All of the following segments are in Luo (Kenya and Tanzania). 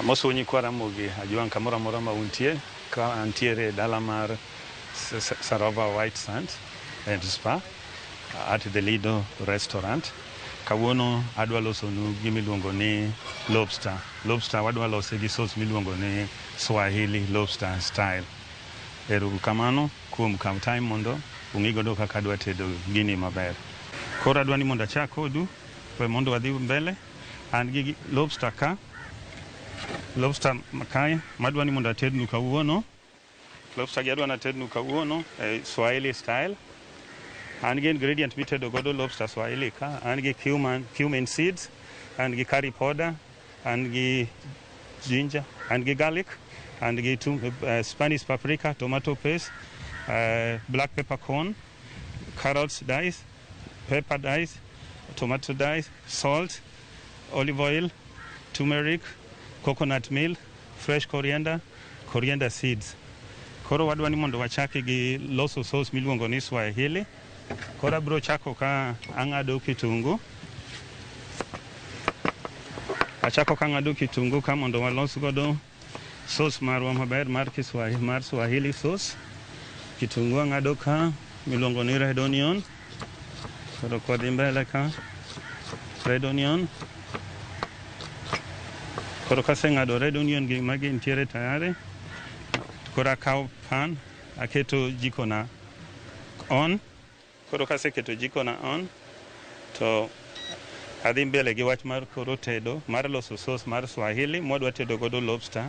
Mosou nyikwa Ramogi, ajwang' kamoro amora ma untie, ka antiere dala mar Sarova White Sand and Spa at the Lido restaurant. Kawuono adwa losonu gimiluongo ni Lobster. Lobster wadwa lose gi sauce miluongo ni Swahili Lobster style. Ero kamano kuom kaw time mondo ung'i godo kaka adwa tedo gini maber. Koro adwa ni mondo achak kodu, mondo wadhi mbele. An gi lobster ka. Lobster kae madwa ni mondo atednu kawuono. Lobster gi adwa natednu kawuono Swahili style. An gi ingredient mitedo godo lobster Swahili ka. An gi cumin seeds, an gi curry powder, an gi ginger, an gi garlic, an gi Spanish paprika, tomato paste, black peppercorn, carrots dice, pepper dice, tomato dice, salt, olive oil, turmeric, coconut milk, fresh coriander, coriander seeds. Koro wadwa ni mondo wachaki gi loso sauce miluongo ni Swahili. Koro abro chako ka ang'ado kitungu. Achako ka ang'ado kitungu ka mondo walos godo sauce marwa maber mar Swahili sauce. Kitungu ang'ado ka miluongo ni red onion. Koro kodhi mbele ka red onion. Koro kaseng'ado red onion gi magi ntiere tayari. Koro akaw pan, aketo jiko na on. Koro kaseketo jiko na on, to adhi mbele gi wach mar koro tedo, mar loso sauce mar Swahili, mwadwa tedo godo lobster.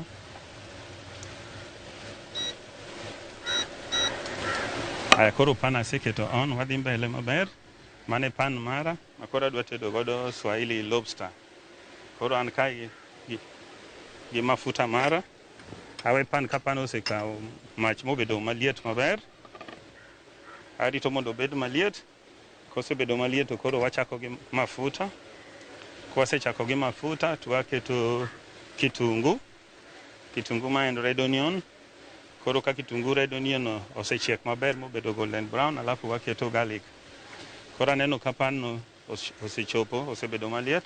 Aya, koro pan aseketo on, wadhi mbele maber. Mane pan mara, makoro adwa tedo godo Swahili lobster. Koro an kai gi mafuta mara. Awe pan ka pan osekawo mach mobedo maliet maber. Arito mondo obed maliet. Kosebedo maliet to koro wachako gi mafuta. Kwasechako gi mafuta to waketo kitungu. Kitungu ma en red onion. Koro ka kitungu red onion osechiek maber mobedo golden brown, alafu waketo garlic. Koro aneno ka pan no osechopo, osebedo maliet.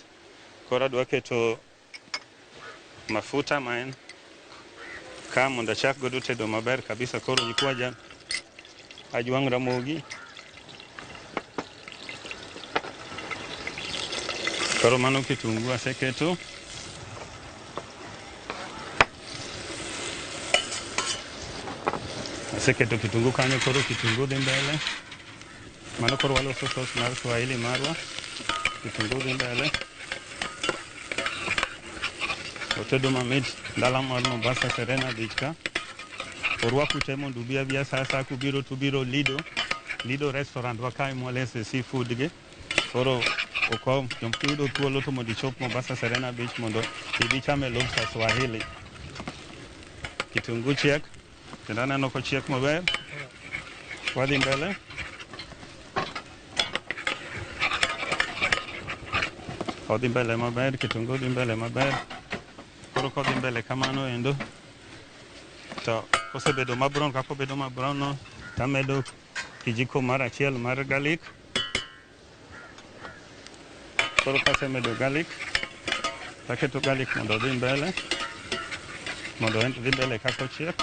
Koro adwa keto mafuta ma en ka mondo achak godo tedo maber kabisa. Koro nyikwa ajwang' Ramogi. Koro mano kitungu aseketo. Aseketo kitungu kanyo, koro kitungu dhi mbele. Mano koro waloso sauce mar Swahili marwa. Kitungu dhi mbele. Otedo mamit dala mar Mombasa Serena Beach ka. Orwaku te mondo ubi abia sasa kubiro tubiro Lido restaurant wakae mwalese seafood gi. Koro uko jomkiyudo thuolo to mondo ichop Mombasa Serena Beach mondo ibi chame lobster Swahili. Kitungu chiek, kendo aneno kochiek maber. Wadhi mbele. Odhi mbele maber, kitungu dhi mbele maber. Koro kodhi mbele kamano endo. To kosebedo mabrown, kako bedo mabrown no, tamedo kijiko mar achiel mar garlic. Koro kasemedo garlic, taketo garlic mondo odhi mbele. Mondo dhi mbele kako chiek.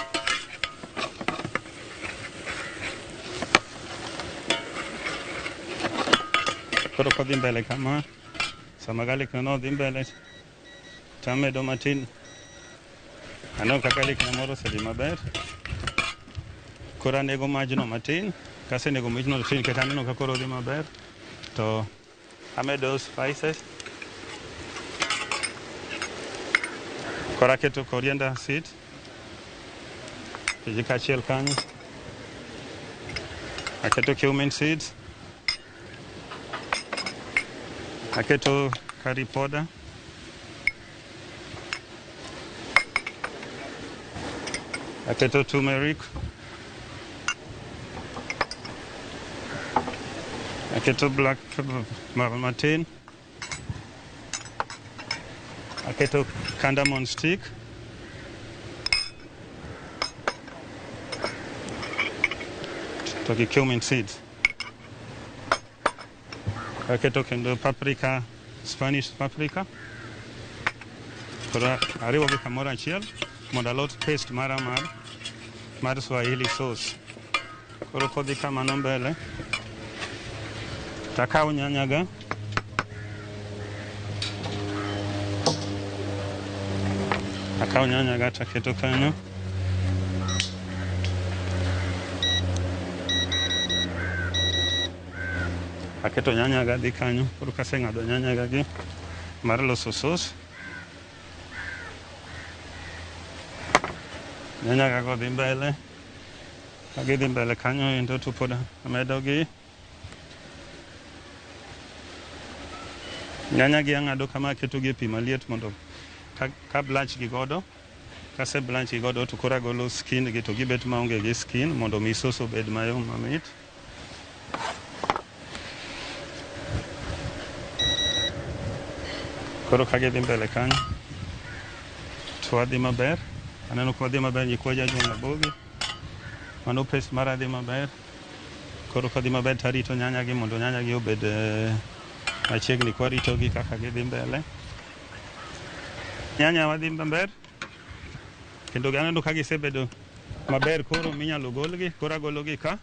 Koro kodhi mbele kama, sama garlic no dhi mbele, tamedo matin. Aneno ka garlic na moro osedhi maber. Koro anego majno matin. Kasenego majno matin, kata aneno ka koro odhi maber. To amedo spices. Koro aketo coriander seeds. Kijiko achiel kanyo. Aketo cumin seeds. Aketo curry powder. Aketo turmeric. Aketo black pepper matin. Aketo cardamom stick. To gi cumin seeds. Aketo kendo paprika, Spanish paprika. Koro ariwogi kamoro achiel mondo alot paste mara mar Swahili sauce. Koro kodhi kamano mbele, takawo nyanyaga taketo kanyo. Aketo nyanyaga dhi kanyo. Koro kaseng'ado nyanyaga gi mar loso sauce, nyanyaga go dhi mbele. Kagidhi mbele kanyo endo to pod amedogi. Nyanyagi ang'ado kama, aketogi e pi maliet mondo ka blanch gi godo. Kase blanch gi godo to koro agolo skin gi to gibet maonge gi skin mondo mi sauce obed mayom mamit. Koro kagidhi mbele kanyo to wadhi maber. Aneno ka wadhi maber, nyikwaja jong abogi. Mano paste mara dhi maber. Koro kadhi maber tarito nyanyagi mondo nyanyagi obed machiegni, kwa ritogi kaka gidhi mbele. Nyanya wadhi maber, kendo aneno ka gisebedo maber koro minyalo golgi. Koro agologi ka.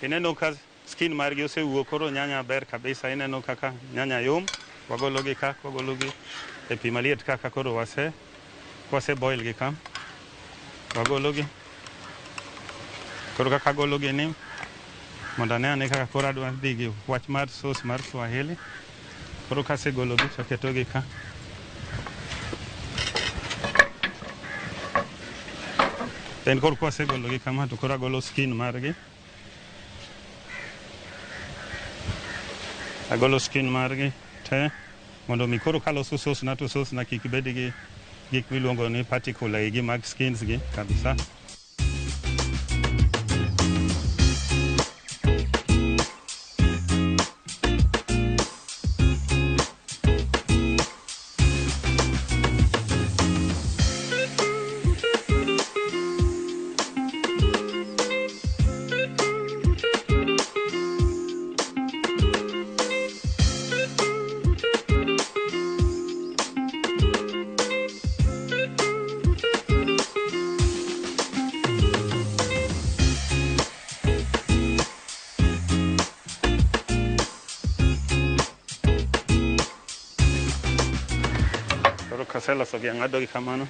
Ineno ka skin margi osewuok, koro nyanya ber kabisa. Ineno kaka nyanya yom. Wagologi ka, wagologi e pi maliet kaka koro wase boil gi ka. Wagologi. Koro kaka agologi ni mondo ane kaka koro adwa dhi gi wach mar sauce mar Swahili. Koro kasegologi to aketogi ka. Then koro kwasegologi kama to koro agolo skin margi. Agolo skin margi te mondo mi koro kaloso sauce na to sauce na kik bed gi gik miluongo ni particle gi mag skins gi kabisa. Kaselosogi ang'adogi kamano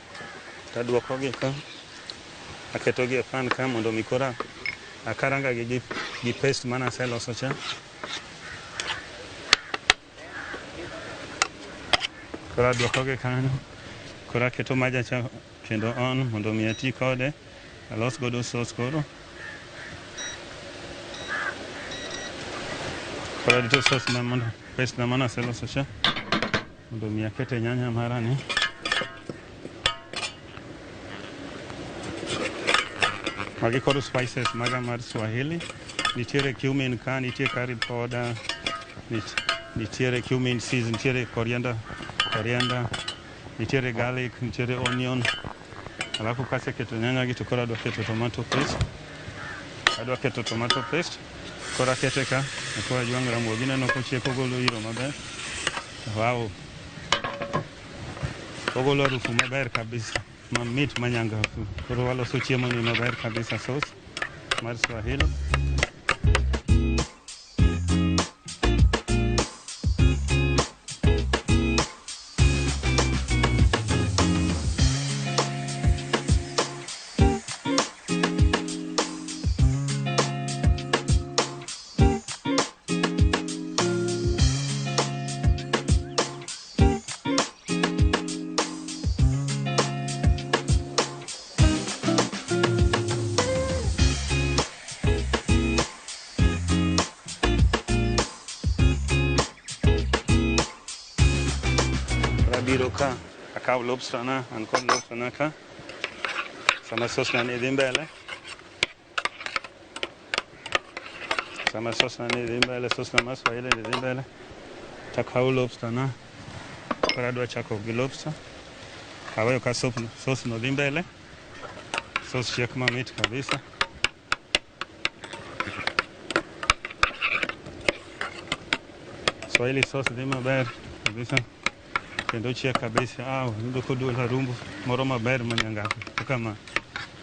taduokogi ka, aketogi e pan ka mondo mi koro akaranga gi paste mana aseloso cha. Koro aduokogi kanyo, koro aketo maja cha kendo on mondo mi ati kode alos godo sauce. Koro adito sauce na mondo paste na mana aseloso cha mondo mi akete nyanya mara ni. Magi koro spices maga mar Swahili. Nitiere cumin ka, nitiere curry powder, nitiere cumin seeds, nitiere coriander, nitiere garlic, nitiere onion. Alafu kaseketo nyanya gi to koro adwa keto tomato paste. Koro akete ka, koro ajwang' ramogi. Neno kochiek ogolo iro maber. Wow. Ogolo harufu maber kabisa, mamit manyangafu. Koro waloso chiemo ni maber kabisa, sauce mar Swahili. Biro ka akaw lobster na, an kod lobster na ka. Sama sauce na ni dhi mbele. Sauce na mar Swahili ni dhi mbele. Takaw lobster na. Koro adwa chako gi lobster. Aweyo ka sauce no dhi mbele. Sauce chiek mamit kabisa. Swahili sauce dhi maber kabisa. kendo chiek kabisa. Yudo kodwal harumbu moro maber manyangafu kama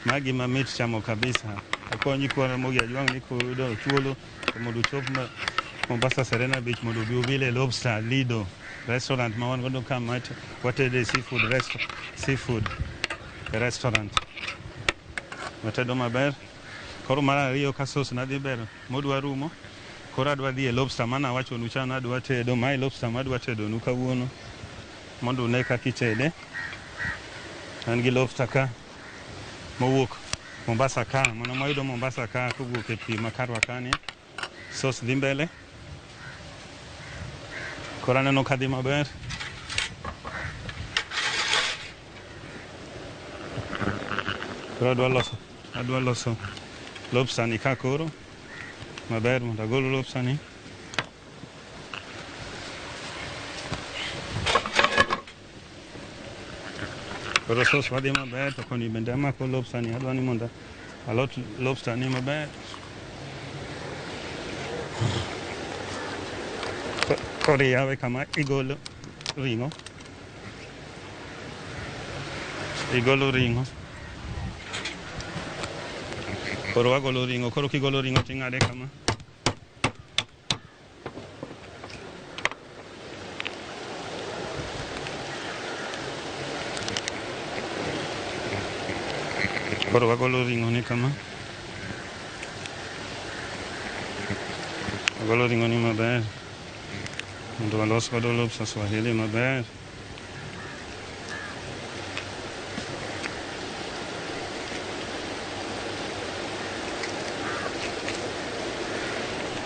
magi mamit chamo kabisa. Okonyi kwa Ramogi ajwang' ni kuyudo thuolo mondo uchop Mombasa Serena Beach mondo ubile Lobster Lido restaurant ma wan godo kama watede seafood restaurant watedo maber. Koro mar ariyo ka sauce nadhi ber modwa rumo, koro adwa dhi e lobster mana wacho nu chana adwa tedo. Mae lobster madwa tedo nu kawuono mondo ne kaka itede. An gi lobster ka mowuok Mombasa ka, mana mayudo Mombasa ka kowuok e pi makarwa kani. Sauce dhi mbele, koro aneno ka dhi maber. Koro adwa loso lobster ni ka koro maber mondo agol lobster ni. Koro sauce wadhi maber, to koni bende amako lobster ni, adwa ni mondo alot lobster ni maber. Koro yawe kama igolo ring'o. Koro wagolo ring'o, koro kigolo ring'o ting'ade kama. Koro wagolo ring'o ni kama. Wagolo ring'o ni maber mondo walos godo lobster Swahili maber.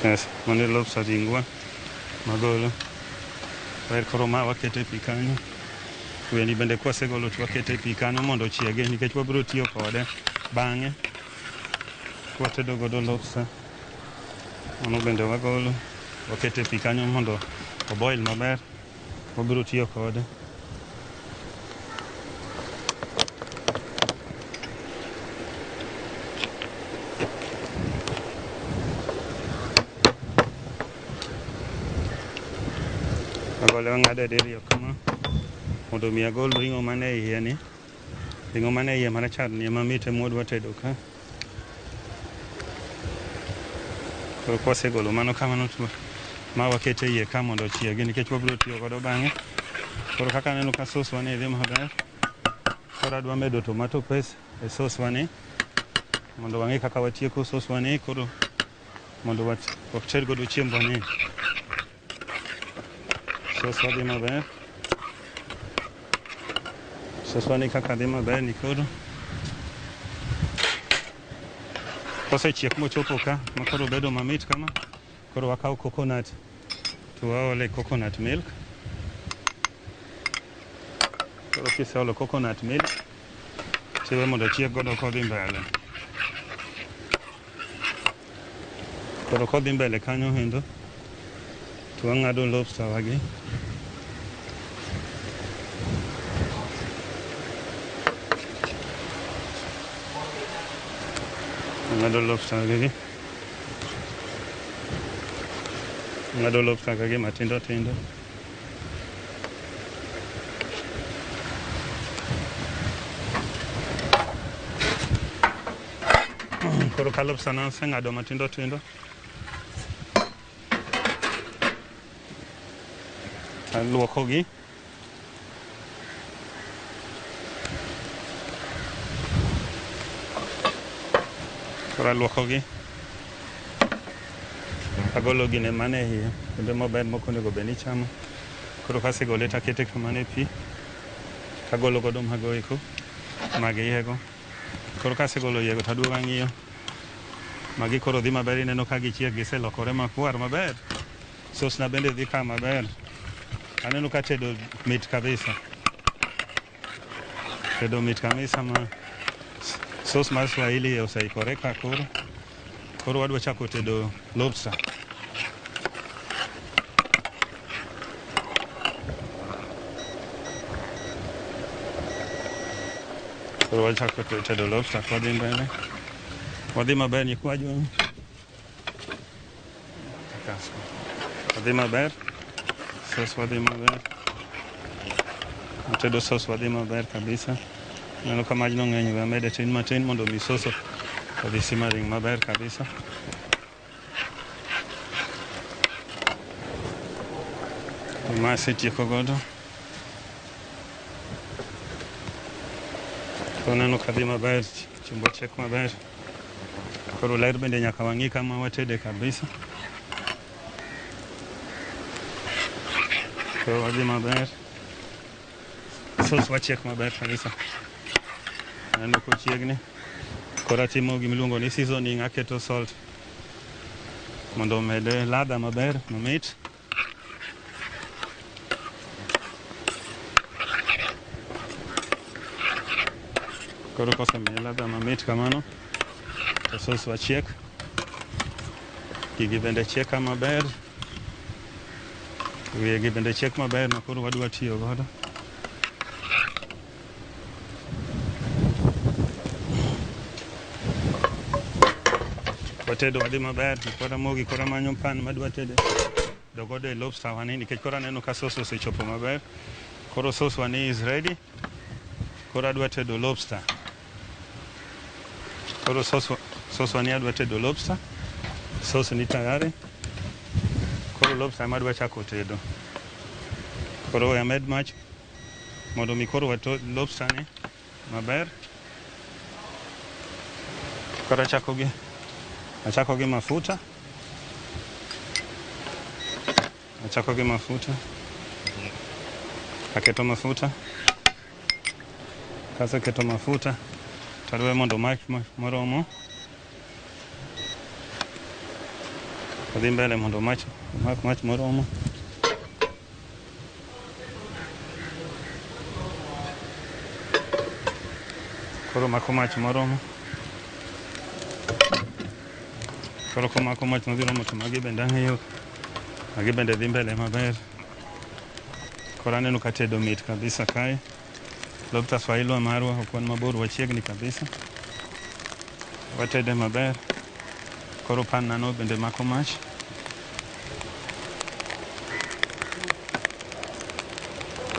Yes, mane lobster ringwa magolo. Ber koro ma wakete pi kanyo. Weni bende kwasegolo to wakete pi kanyo mondo ochiege, nikech wabiro tiyo kode bang'e kwatedo godo lobster. Mano bende wagolo wakete pi kanyo mondo oboil maber, wabiro tiyo kode. Agole wang'ade diriyo kama mondo mi agol ring'o mane iye ni. Ring'o mane iye marachar ni mamit emwadwa tedo ka. Koro kwasegolo mano kamano to ma wakete iye ka mondo ochiegi, nikech wabiro tiyo godo bang'e. Koro kaka aneno ka sauce wani dhi maber, koro adwa medo tomato paste e sauce wani mondo wang'e kaka watieko sauce wani, koro mondo wated godo chiembwa ni. Sauce wadhi maber, sauce wani kaka dhi maber ni koro kosechiek mochopo ka ma koro bedo mamit kama, koro wakaw coconut to waole coconut milk. Koro kiseolo coconut milk tiwe mondo chieg godo kodhi mbele. Koro kodhi mbele kanyo hendo to wang'ado lobster wagi. Ng'ado lobster gagi matindo tindo. Koro ka lobster na oseng'ado matindo tindo, aluokogi. Koro aluokogi, agolo gine mane iye kendo maber mok onego bed ni chamo. Koro kasegole takete kamane pi, agolo godo mago eko mag iyego. Koro kasegolo iyego taduogo ang'iyo magi koro dhi maber, ineno ka gichiek giselokore makwar maber. Sauce na bende dhi ka maber, aneno ka tedo mit kabisa, tedo mit kabisa ma sauce mar Swahili oseikore ka koro wadwa chako tedo lobster. Koro wachako tedo lobster wadhi mbele, wadhi maber nyikwaju, wadhi maber, sauce wadhi maber. Tedo sauce wadhi maber kabisa. Neno ka majno ng'eny, we amede tin matin mondo mi sauce odhi simmering maber kabisa. Ma asetieko godo. Neno ka dhi maber, chiembo chiek maber. Koro ler bende nyaka wang'i kama watede kabisa. Koro wadhi maber. Sauce wachiek maber kabisa. Neno kochiegni. Koro atimo gimiluongo ni seasoning, aketo salt mondo omede ladha maber, mamit. Koro kosemiye ladha mamit kamano, to sauce wachiek. Gigi bende chieka maber. Wiyegi bende chiek maber, ma koro wadwa tiyo godo. Watedo wadhi maber, koro Ramogi koro amanyo pan madwa tede dogodo e lobster wani, nikech koro aneno ka sauce osechopo maber. Koro sauce wani is ready. Koro adwa tedo lobster. Koro sauce wani adwa tedo lobster. Sauce ni tayari. Koro lobster ema adwa chako tedo. Koro we amed mach mondo mi koro wato lobster ni maber. Koro achako gi mafuta. Aketo mafuta. Kaseketo mafuta, tadwe mondo mach moromo. Adhi mbele mondo mach moromo. Koro mako mach moromo. Koro komako mach modhiromo to magi bende ang'iyo. Magi bende dhi mbele maber. Koro aneno ka tedo mit kabisa kae. Lobster swailwa marwa okwan mabor, wachiegni kabisa. Watede maber. Koro pan nano bende mako mach.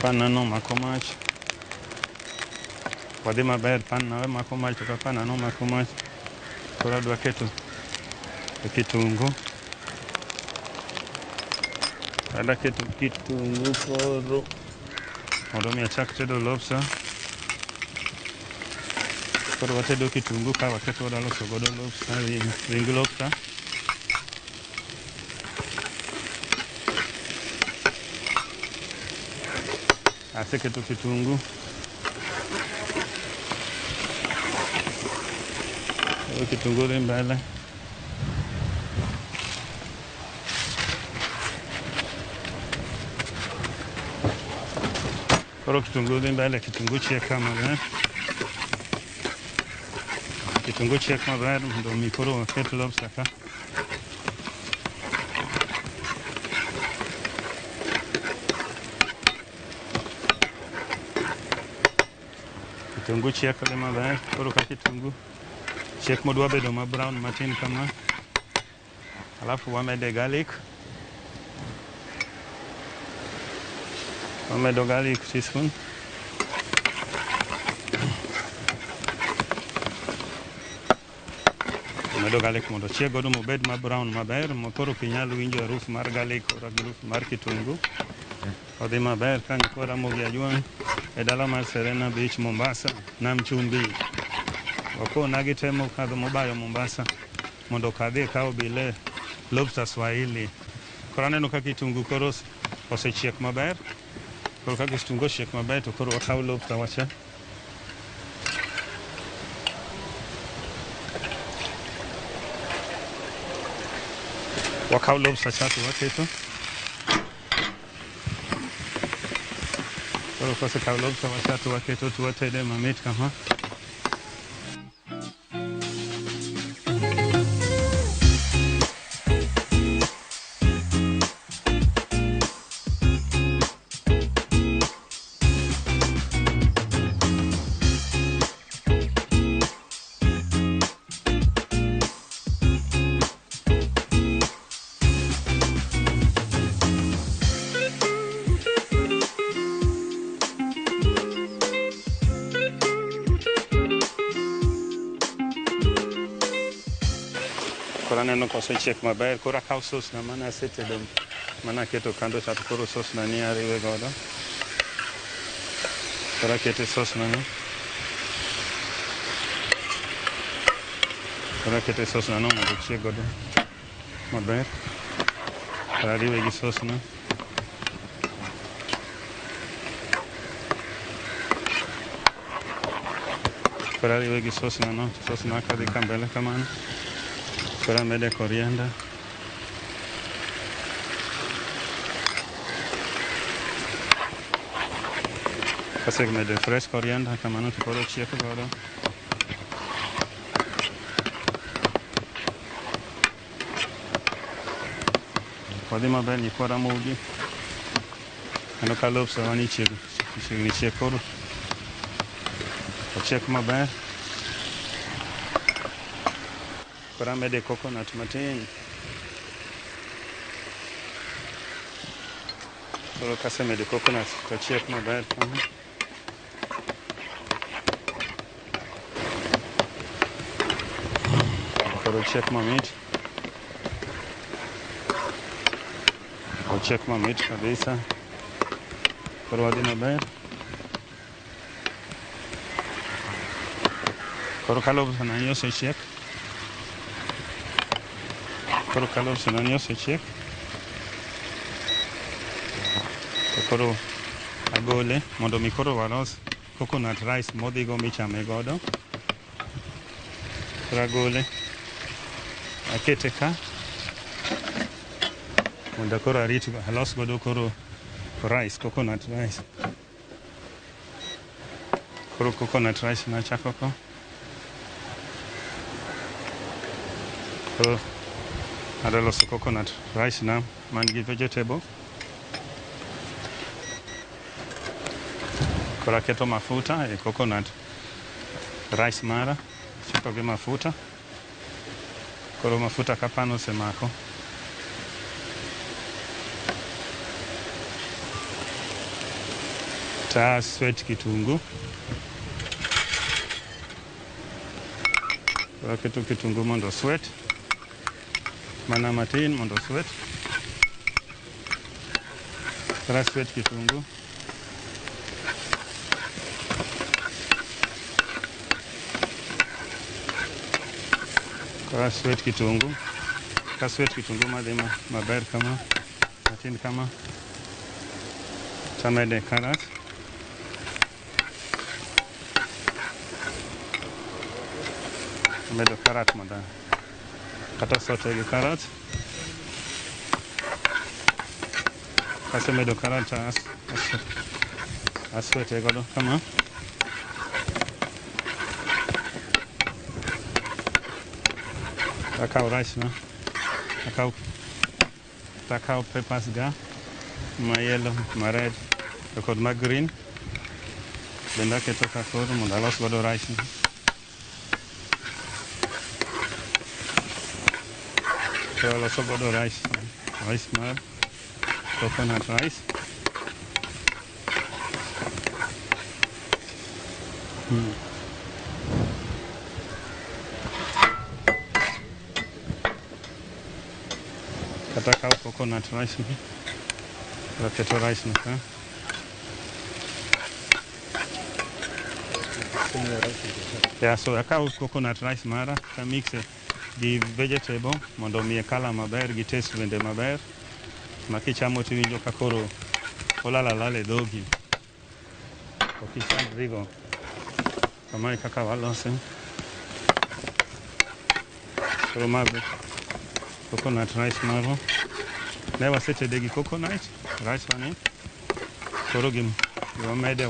Pan nano mako mach. Wadhi maber, pan nano mako mach, to ka pan nano mako mach. Koro adwa keto kitungu. Ada keto kitungu koro mondo mi achak tedo lobster. Koro watedo kitungu ka waketo wadwa loso godo lobster, ring lobster. Aseketo kitungu. Kitungu dhi mbele. Koro kitungu dhi mbele, kitungu chiek maber. Kitungu chiek maber mondo mi koro waket lobster ka. Kitungu chiek dhi maber. Koro ka kitungu chiek modwa bedo ma brown matin kama. Alafu wamede garlic. Wamedo garlic teaspoon. Wamedo garlic mondo chieg godo mobed ma brown maber, ma koro kinyal winjo aruf mar garlic koro aruf mar kitungu. Odhi maber kanyo. Koro Ramogi ajwang' e dala mar Serena Beach, Mombasa, Nam Chumbi. Wakona gitemo kadho mobayo Mombasa mondo kadhi kawo bile lobster Swahili. Koro aneno ka kitungu koro osechiek maber. Koro ka kitungu ochiek maber, to koro wakawo lobster wacha. Wakawo lobster cha to waketo. Koro kosekawo lobster wacha to waketo to watede mamit kama. Koro aneno ka osechiek maber. Koro akawo sos na mane asetedo, mane aketo kando cha, to koro sos na ni ariwe godo. Koro akete sos na ni. Koro akete sos na no mondo ochieg godo maber. Koro ariwe gi sos na. Koro ariwe gi sos na no. Sos na kadhi ka mbele kamano. Koro amede coriander. Kasemede fresh coriander kamano to koro chiek godo. Wadhi maber nyikwa Ramogi. Aneno ka Lobster wani chiegni chiek koro. Ochiek maber. Koro amede coconut matin. Koro kasemede coconut to chiek maber kama. Koro ochiek mamit. Ochiek mamit kabisa. Koro wadhi maber. Koro ka Lobster na ni osechiek. Koro ka Lobster na ni osechiek. To koro agole mondo mi koro walos coconut rice modhi go michame godo. Koro agole. Akete ka. Mondo koro alos godo koro rice, coconut rice. Koro coconut rice na chako ko. Koro adwa loso coconut rice na man gi vegetable. Koro aketo mafuta e coconut rice mara. Chako gi mafuta. Koro mafuta kapano osemako. Ta sweat kitungu. Koro aketo kitungu mondo sweat. Mana matin mondo sweat. Koro sweat kitungu. Koro sweat kitungu. Ka sweat kitungu madhi maber kama. Matin kama. Tamede karat. Medo karat mondo kata sote gi karat. Kasemedo karat aswete godo kama. Akaw rice na. Akaw peppers ga. Ma yellow, ma red, to kod ma green. Bende aketo ka koro mondo alos godo rice na. Koro aloso godo rice mar coconut rice. Kata akaw coconut rice ni. Aketo rice na ka. So akaw coconut rice mara ka mixe gi vegetable mondo miye color maber gi taste bende maber. Ma kichamo tiwinjo ka koro olala e dhogi. Ok ichandrigo. Kamae kaka walose. Koro mabe coconut rice marwa. Ne wasetede gi coconut rice wani. Koro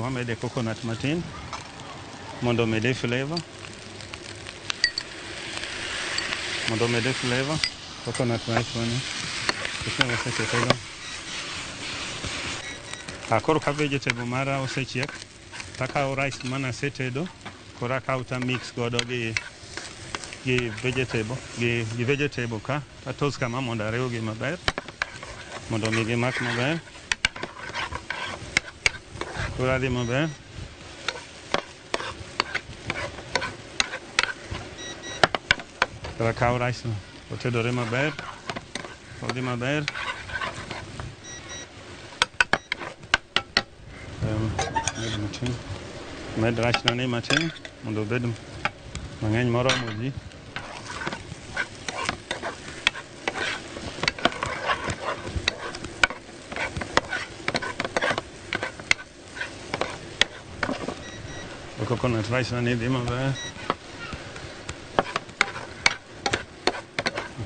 wamede coconut matin mondo mede flavor. Coconut rice wani. Koro wasetede. Koro ka vegetable mara osechiek. Takaw rice mana asetedo. Koro akaw ta mix godo gi vegetable ka. Atos kama mondo ariwgi maber. Mondo mi gimak maber. Koro adhi maber. Koro akaw rice no. Otedore maber. Odhi maber. Med matin. Med rachnani matin mondo obed mang'eny moromo ji. Coconut rice nani dhi maber.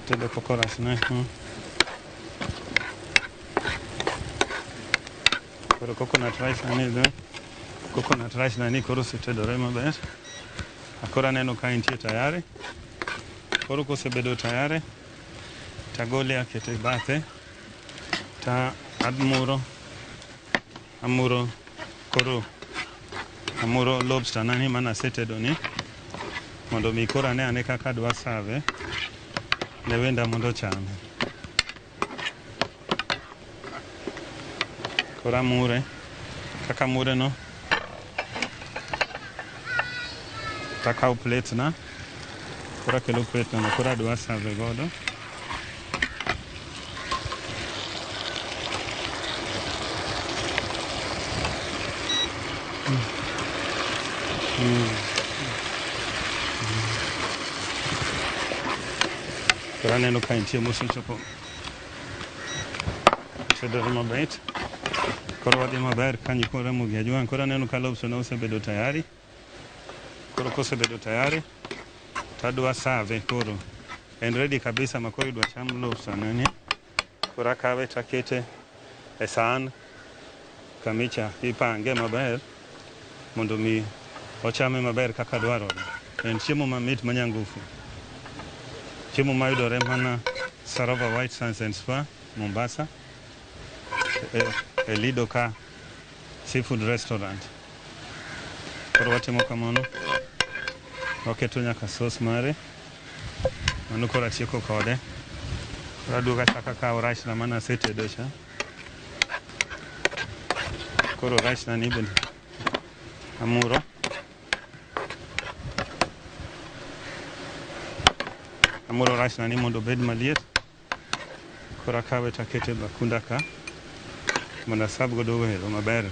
Tedo coconut ne. Koro coconut rice nani dhi. Coconut rice nani koro osetedore maber. Koro aneno ka entie tayari. Koro kosebedo tayari, tagole akete bathe. Amuro lobster nani mana asetedo ni mondo mi koro ane kaka adwa save ne wenda mondo ochame. Koro amure, kaka amure no, takao plate na, koro akelo plate na, koro adwa save godo. Koro aneno ka entie mosechopo tedore maber. Koro wadhi maber kanyo koro Ramogi ajwang'. Koro aneno ka lobster no osebedo tayari. Koro kosebedo tayari, tadwa save koro. En ready kabisa ma koro idwa cham lobster nani. Koro akawe takete e san kamicha ipange maber mondo mi ochame maber kaka dwarore. En chiemo mamit manyangufu. Chiemo mayudore mana Sarova White Sands and Spa, Mombasa. E Lido ka seafood restaurant. Koro watimo kamano. Waketo nyaka sauce mare. Mano koro atieko kode. Koro aduogo achako akawo rice na mana asetedo cha. Koro rice na ni bende amuro. Amuro rice na ni mondo obed maliet. Koro akawe takete bakunda ka mondo asab godo welo maber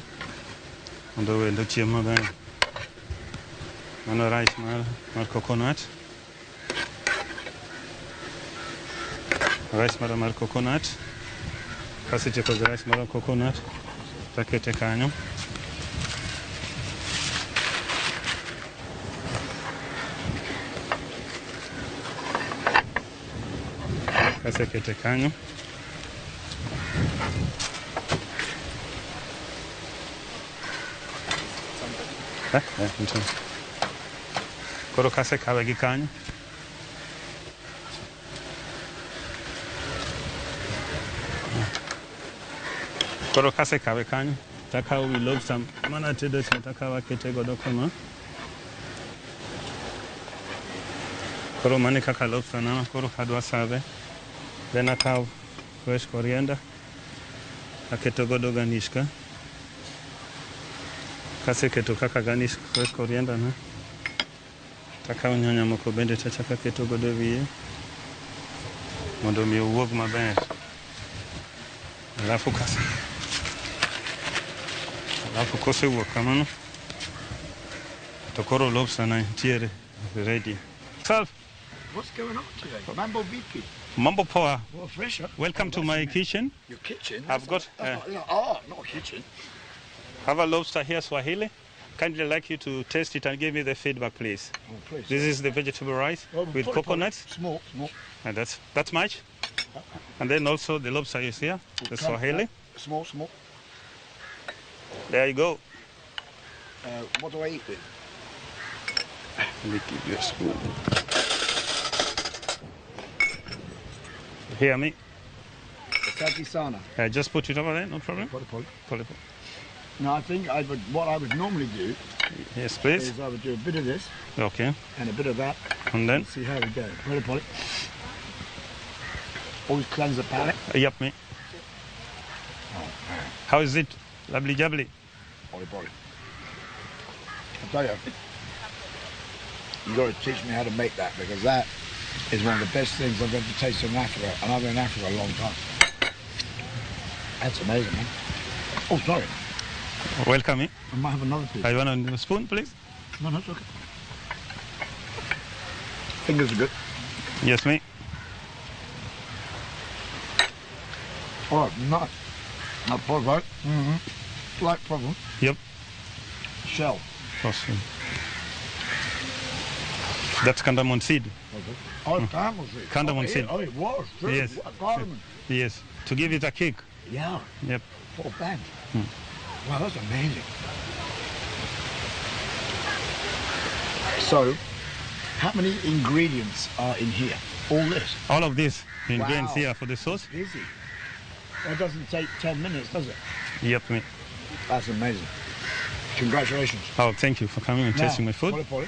mondo welo chiem maber. Mano rice mar coconut. Rice mar coconut. Kasetieko gi rice mar coconut, takete kanyo. Kasekete kanyo, koro kasekawe gi kanyo, takawo wi lobster mana tedo cha, takawo akete godo kama. Koro mane kaka lobster na koro adwa save. Then akawo fresh coriander aketo godo garnish ka. Kaseketo kaka garnish fresh coriander na, takawo nyanya moko bende tachako aketo godo e wiye mondo mi owuog maber. Alafu kosewuok kamano, to koro lobster na ntiere ready. What's going on today? Mambo Viki. Mambo poa. Well, fresher. Welcome to my kitchen. Your kitchen? I've got not a kitchen. have a lobster here, Swahili. Kindly like you to taste it and give me the feedback, please. Oh, please. This is the vegetable rice with coconuts. Small. And that's much. And then also the lobster is here, the Swahili. Small. There you go. What do I eat with? Let me give you a spoon. Hear me? Asante sana. Just put it over there, no problem. Poli. No, I think what I would normally do. Yes, please. Is I would do a bit of this. Okay. And a bit of that. And then? See how we go. Poli. Always cleanse the palate. Yep, me. Oh, how is it? Lovely jubbly. Poli. I tell you, you got to teach me how to make that, because that is one of the best things I've ever tasted in Africa, and I've been in Africa a long time. That's amazing, man. Oh, sorry. Welcome. I might have another piece. You want a spoon, please? No, it's okay. Fingers are good. Yes, mate. Oh, nice. Not pot, right? Mm-hmm. Light problem. Yep. Shell. Awesome. That's cardamom seed. Okay. Oh, cardamom seed. Cardamom seed. Oh, it was. True. Yes. Cardamom. Yes. To give it a kick. Yeah. Yep. For band. Wow, that's amazing. So, how many ingredients are in here? All this? All of these ingredients Wow. here for the sauce. Busy. That doesn't take 10 minutes, does it? Yep, mate. That's amazing. Congratulations. Oh, thank you for coming and tasting my food. Pole.